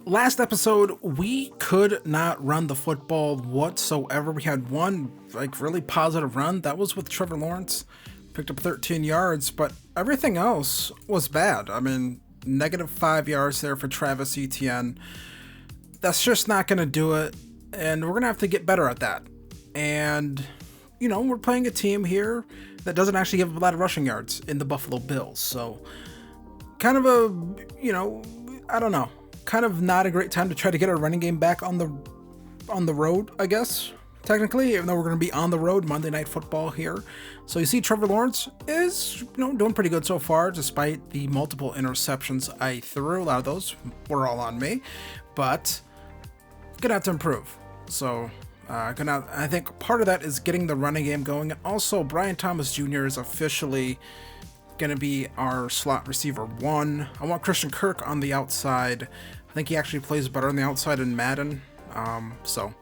Last episode, we could not run the football whatsoever. We had one really positive run. That was with Trevor Lawrence. Picked up 13 yards, but everything else was bad. I mean, -5 yards there for Travis Etienne. That's just not going to do it, and we're going to have to get better at that. And, we're playing a team here that doesn't actually give a lot of rushing yards in the Buffalo Bills. So, kind of I don't know. Kind of not a great time to try to get our running game back on the road, I guess, technically, even though we're going to be on the road Monday Night Football here. So you see Trevor Lawrence is, doing pretty good so far, despite the multiple interceptions I threw. A lot of those were all on me, but gonna have to improve. So I think part of that is getting the running game going. And also, Brian Thomas Jr. is officially going to be our slot receiver 1. I want Christian Kirk on the outside. I think he actually plays better on the outside in Madden. So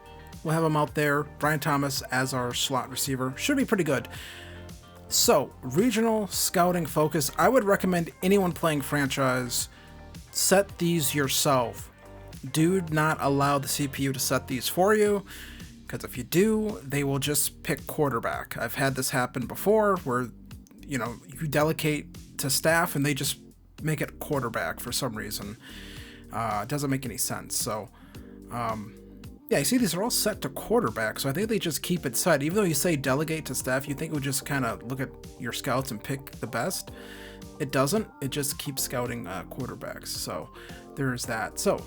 we'll have him out there. Brian Thomas as our slot receiver. Should be pretty good. So, regional scouting focus. I would recommend anyone playing franchise, set these yourself. Do not allow the CPU to set these for you, because if you do, they will just pick quarterback. I've had this happen before where you delegate to staff and they just make it quarterback for some reason. It doesn't make any sense. So, you see these are all set to quarterback, so I think they just keep it set. Even though you say delegate to staff, you think it would just kind of look at your scouts and pick the best. It doesn't. It just keeps scouting quarterbacks. So there's that. So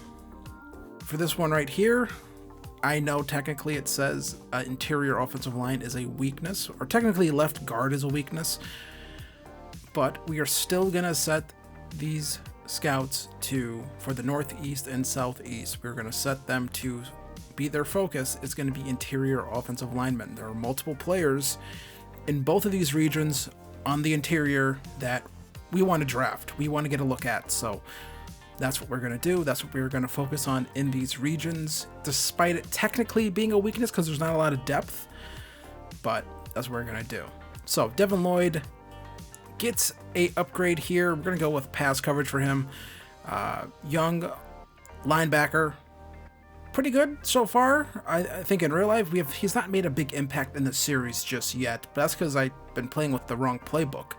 for this one right here, I know technically it says interior offensive line is a weakness, or technically left guard is a weakness, but we are still going to set these scouts for the northeast and southeast. We're going to set them to be their focus. It's going to be interior offensive linemen. There are multiple players in both of these regions on the interior that we want to draft. We want to get a look at. So that's what we're going to do. That's what we're going to focus on in these regions, despite it technically being a weakness because there's not a lot of depth, but that's what we're going to do. So Devin Lloyd gets a upgrade here. We're going to go with pass coverage for him. Young linebacker. Pretty good so far. I think in real life he's not made a big impact in the series just yet, but that's because I've been playing with the wrong playbook.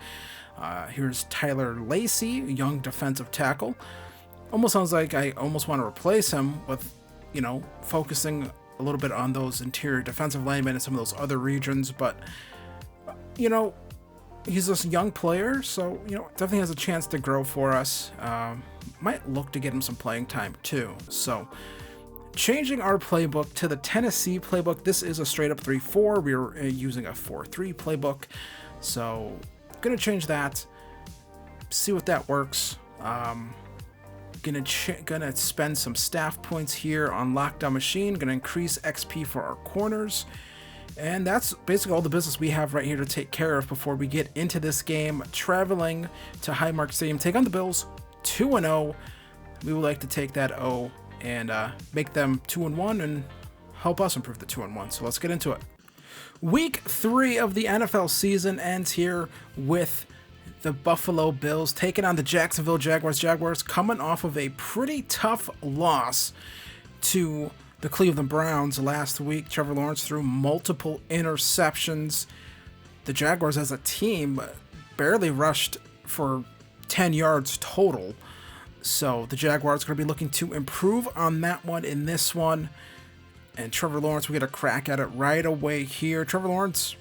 Here's Tyler Lacey, young defensive tackle. Almost sounds like I almost want to replace him with, focusing a little bit on those interior defensive linemen and some of those other regions, but he's this young player, so definitely has a chance to grow for us. Might look to get him some playing time too. So changing our playbook to the Tennessee playbook. This is a straight up 3-4. We're using a 4-3 playbook. So gonna change that. See what that works. Gonna spend some staff points here on Lockdown Machine. Gonna increase XP for our corners. And that's basically all the business we have right here to take care of before we get into this game. Traveling to Highmark Stadium, take on the Bills 2-0. We would like to take that O and make them 2-1 and help us improve the 2-1. So let's get into it. Week 3 of the NFL season ends here with the Buffalo Bills taking on the Jacksonville Jaguars. Jaguars coming off of a pretty tough loss to the Cleveland Browns last week. Trevor Lawrence threw multiple interceptions. The Jaguars as a team barely rushed for 10 yards total. So the Jaguars are going to be looking to improve on that one in this one. And Trevor Lawrence, we get a crack at it right away here. Trevor Lawrence,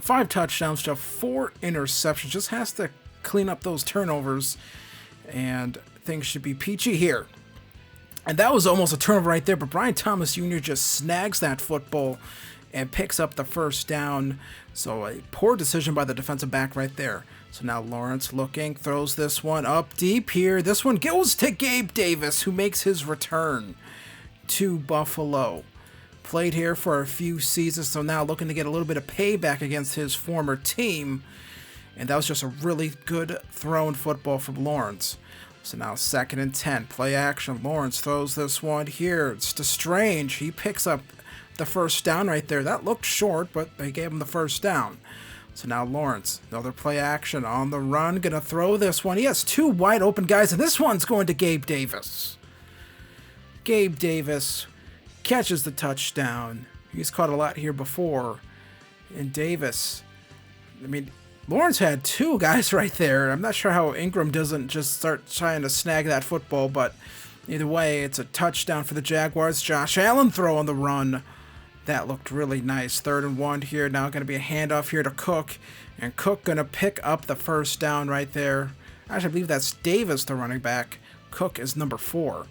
5 touchdowns to 4 interceptions. Just has to clean up those turnovers. And things should be peachy here. And that was almost a turnover right there. But Brian Thomas Jr. just snags that football and picks up the first down. So a poor decision by the defensive back right there. So now Lawrence looking, throws this one up deep here. This one goes to Gabe Davis, who makes his return to Buffalo. Played here for a few seasons, so now looking to get a little bit of payback against his former team. And that was just a really good thrown football from Lawrence. So now 2nd and 10, play action. Lawrence throws this one here. It's to Strange. He picks up the first down right there. That looked short, but they gave him the first down. So now Lawrence, another play action on the run, gonna throw this one. He has 2 wide open guys, and this one's going to Gabe Davis. Gabe Davis catches the touchdown. He's caught a lot here before. And Davis, I mean, Lawrence had two guys right there. I'm not sure how Ingram doesn't just start trying to snag that football, but either way, it's a touchdown for the Jaguars. Josh Allen throw on the run. That looked really nice. 3rd and 1 here. Now going to be a handoff here to Cook. And Cook going to pick up the first down right there. Actually, I believe that's Davis, the running back. Cook is number 4.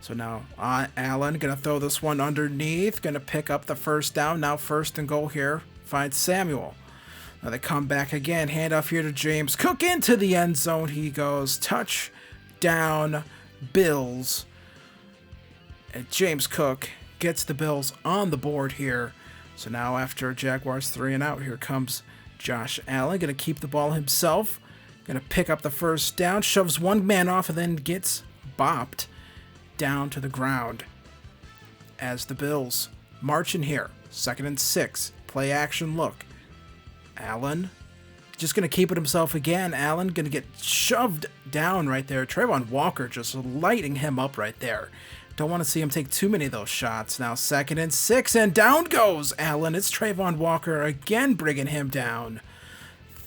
So now Allen going to throw this one underneath. Going to pick up the first down. Now 1st and goal here. Finds Samuel. Now they come back again. Handoff here to James Cook into the end zone. He goes. Touchdown, Bills. And James Cook gets the Bills on the board here. So now after Jaguars 3 and out, here comes Josh Allen. Going to keep the ball himself. Going to pick up the first down. Shoves one man off and then gets bopped down to the ground. As the Bills march in here. 2nd and 6. Play action look. Allen just going to keep it himself again. Allen going to get shoved down right there. Trayvon Walker just lighting him up right there. Don't want to see him take too many of those shots. Now 2nd and 6, and down goes Allen. It's Trayvon Walker again bringing him down.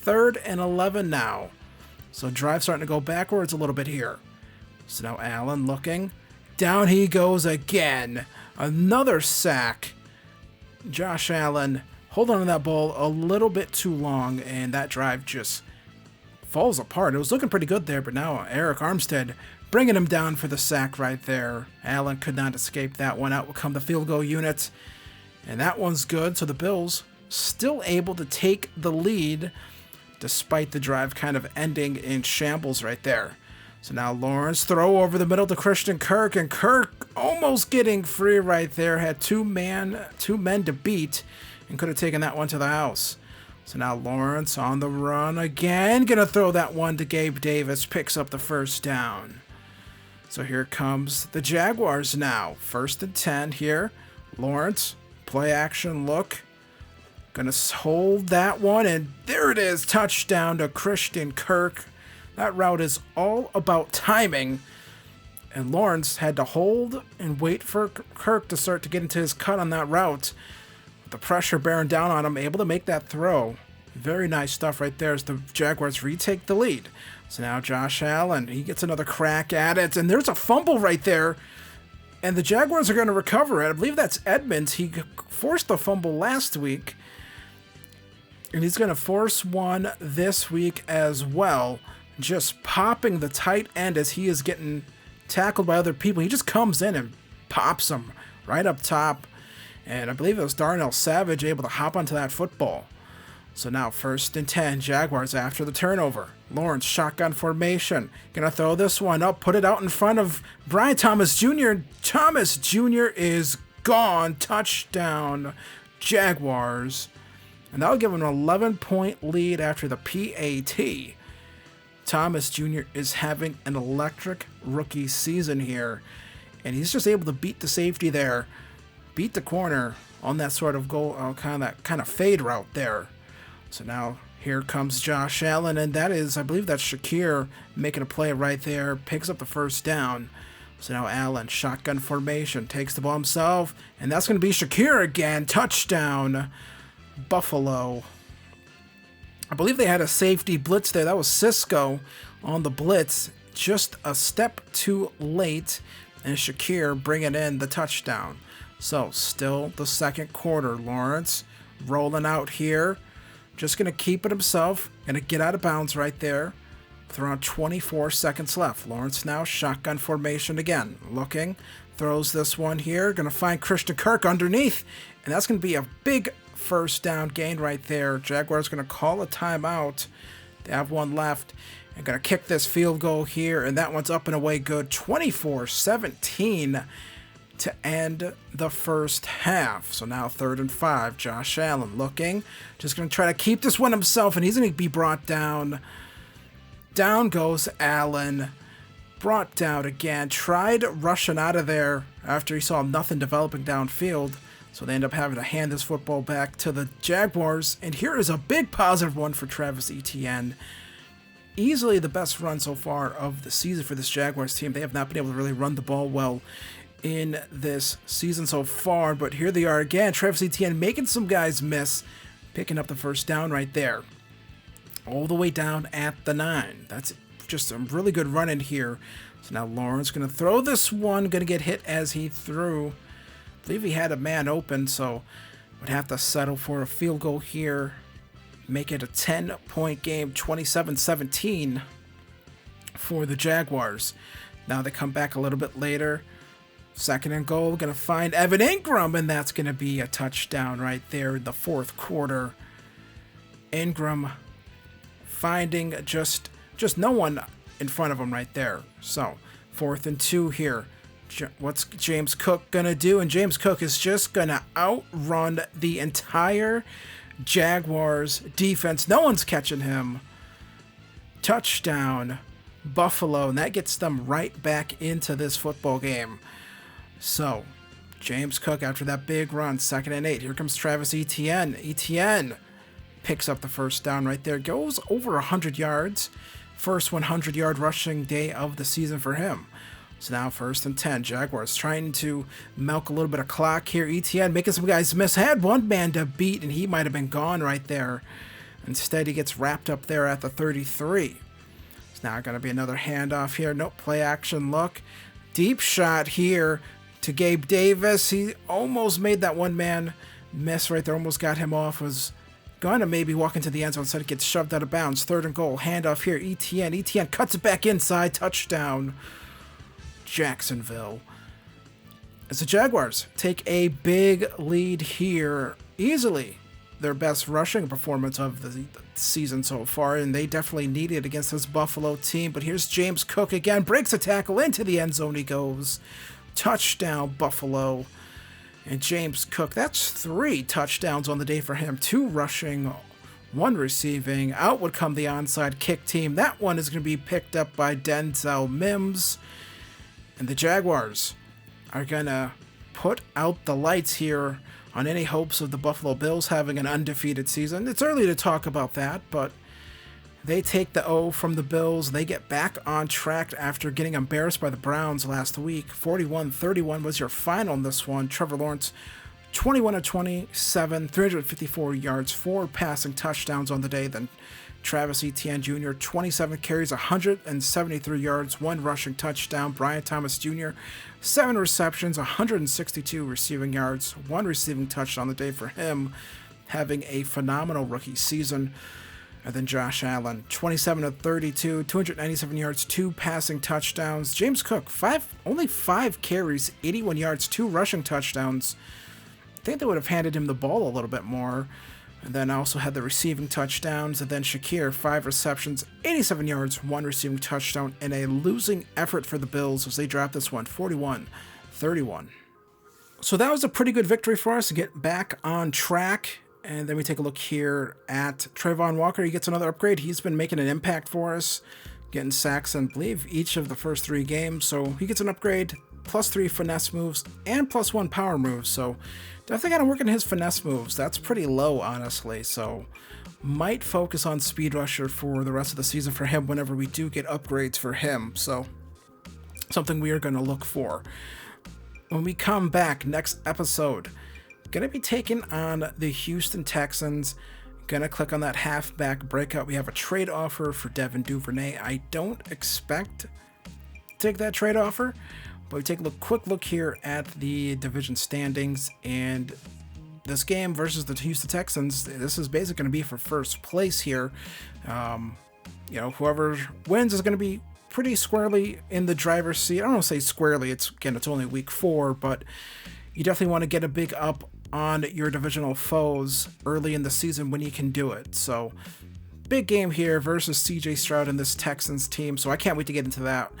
3rd and 11 now. So drive starting to go backwards a little bit here. So now Allen looking. Down he goes again. Another sack. Josh Allen holding on to that ball a little bit too long, and that drive just falls apart. It was looking pretty good there, but now Eric Armstead bringing him down for the sack right there. Allen could not escape that one. Out will come the field goal unit, and that one's good. So the Bills still able to take the lead despite the drive kind of ending in shambles right there. So now Lawrence throw over the middle to Christian Kirk, and Kirk almost getting free right there. Had two men to beat and could have taken that one to the house. So now Lawrence on the run again. Gonna throw that one to Gabe Davis. Picks up the first down. So here comes the Jaguars now. 1st and 10 here. Lawrence, play action look. Gonna hold that one, and there it is. Touchdown to Christian Kirk. That route is all about timing. And Lawrence had to hold and wait for Kirk to start to get into his cut on that route. With the pressure bearing down on him, able to make that throw. Very nice stuff right there as the Jaguars retake the lead. So now Josh Allen, he gets another crack at it, and there's a fumble right there. And the Jaguars are going to recover it. I believe that's Edmonds. He forced the fumble last week, and he's going to force one this week as well. Just popping the tight end as he is getting tackled by other people. He just comes in and pops him right up top. And I believe it was Darnell Savage able to hop onto that football. So now 1st and 10, Jaguars after the turnover. Lawrence, shotgun formation. Gonna throw this one up, put it out in front of Brian Thomas Jr. Thomas Jr. is gone. Touchdown, Jaguars. And that'll give them an 11-point lead after the PAT. Thomas Jr. is having an electric rookie season here. And he's just able to beat the safety there. Beat the corner on that sort of goal, kind of fade route there. So now here comes Josh Allen, and that is, I believe that's Shakir making a play right there, picks up the first down. So now Allen, shotgun formation, takes the ball himself, and that's going to be Shakir again. Touchdown, Buffalo. I believe they had a safety blitz there. That was Cisco on the blitz, just a step too late, and Shakir bringing in the touchdown. So still the 2nd quarter. Lawrence rolling out here. Just going to keep it himself. Going to get out of bounds right there with around 24 seconds left. Lawrence now shotgun formation again. Looking. Throws this one here. Going to find Christian Kirk underneath. And that's going to be a big first down gain right there. Jaguars going to call a timeout. They have one left. And going to kick this field goal here. And that one's up and away good. 24-17 to end the first half. So now 3rd and 5. Josh Allen looking. Just going to try to keep this one himself, and he's going to be brought down. Down goes Allen. Brought down again. Tried rushing out of there after he saw nothing developing downfield. So they end up having to hand this football back to the Jaguars. And here is a big positive one for Travis Etienne. Easily the best run so far of the season for this Jaguars team. They have not been able to really run the ball well in this season so far, but here they are again. Travis Etienne making some guys miss, picking up the first down right there. All the way down at the 9. That's just a really good run in here. So now Lawrence going to throw this one, going to get hit as he threw. I believe he had a man open, so would have to settle for a field goal here. Make it a 10-point game, 27-17 for the Jaguars. Now they come back a little bit later. 2nd and goal, going to find Evan Ingram, and that's going to be a touchdown right there in the 4th quarter. Ingram finding just no one in front of him right there. So 4th and 2 here. What's James Cook going to do? And James Cook is just going to outrun the entire Jaguars defense. No one's catching him. Touchdown, Buffalo, and that gets them right back into this football game. So James Cook, after that big run, 2nd and 8. Here comes Travis Etienne. Etienne picks up the first down right there. Goes over 100 yards. First 100-yard rushing day of the season for him. So now 1st and 10. Jaguars trying to milk a little bit of clock here. Etienne making some guys miss. Had one man to beat, and he might have been gone right there. Instead, he gets wrapped up there at the 33. It's now going to be another handoff here. Nope, play action look. Deep shot here to Gabe Davis. He almost made that one man miss right there. Almost got him off. Was going to maybe walk into the end zone. Instead, it gets shoved out of bounds. 3rd and goal. Handoff here. Etienne cuts it back inside. Touchdown, Jacksonville. As the Jaguars take a big lead here, easily their best rushing performance of the season so far, and they definitely need it against this Buffalo team. But here's James Cook again, breaks a tackle, into the end zone he goes. Touchdown, Buffalo. And James Cook, that's 3 touchdowns on the day for him. 2 rushing, 1 receiving. Out would come the onside kick team. That one is going to be picked up by Denzel Mims. And the Jaguars are going to put out the lights here on any hopes of the Buffalo Bills having an undefeated season. It's early to talk about that, but they take the O from the Bills. They get back on track after getting embarrassed by the Browns last week. 41-31 was your final in this one. Trevor Lawrence, 21 of 27, 354 yards, 4 passing touchdowns on the day. Then Travis Etienne Jr., 27 carries, 173 yards, 1 rushing touchdown. Brian Thomas Jr., 7 receptions, 162 receiving yards, 1 receiving touchdown on the day for him, having a phenomenal rookie season. And then Josh Allen, 27 of 32, 297 yards, 2 passing touchdowns. James Cook, only 5 carries, 81 yards, 2 rushing touchdowns. I think they would have handed him the ball a little bit more. And then also had the receiving touchdowns. And then Shakir, 5 receptions, 87 yards, 1 receiving touchdown, and a losing effort for the Bills as they dropped this one, 41-31. So that was a pretty good victory for us to get back on track. And then we take a look here at Trayvon Walker. He gets another upgrade. He's been making an impact for us, getting sacks in, I believe, each of the first 3 games. So he gets an upgrade, +3 finesse moves, and +1 power moves. So definitely got to work on his finesse moves. That's pretty low, honestly. So might focus on speed rusher for the rest of the season for him whenever we do get upgrades for him. So something we are going to look for. When we come back next episode, going to be taking on the Houston Texans. Going to click on that halfback breakout. We have a trade offer for Devin Duvernay. I don't expect to take that trade offer, but we take a quick look here at the division standings, and this game versus the Houston Texans, this is basically going to be for first place here. Whoever wins is going to be pretty squarely in the driver's seat. I don't want to say squarely. It's only week 4, but you definitely want to get a big up on your divisional foes early in the season when you can do it. So big game here versus CJ Stroud and this Texans team. So I can't wait to get into that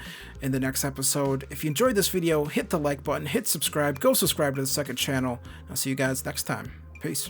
in the next episode. If you enjoyed this video, hit the like button, hit subscribe, go subscribe to the second channel. I'll see you guys next time. Peace.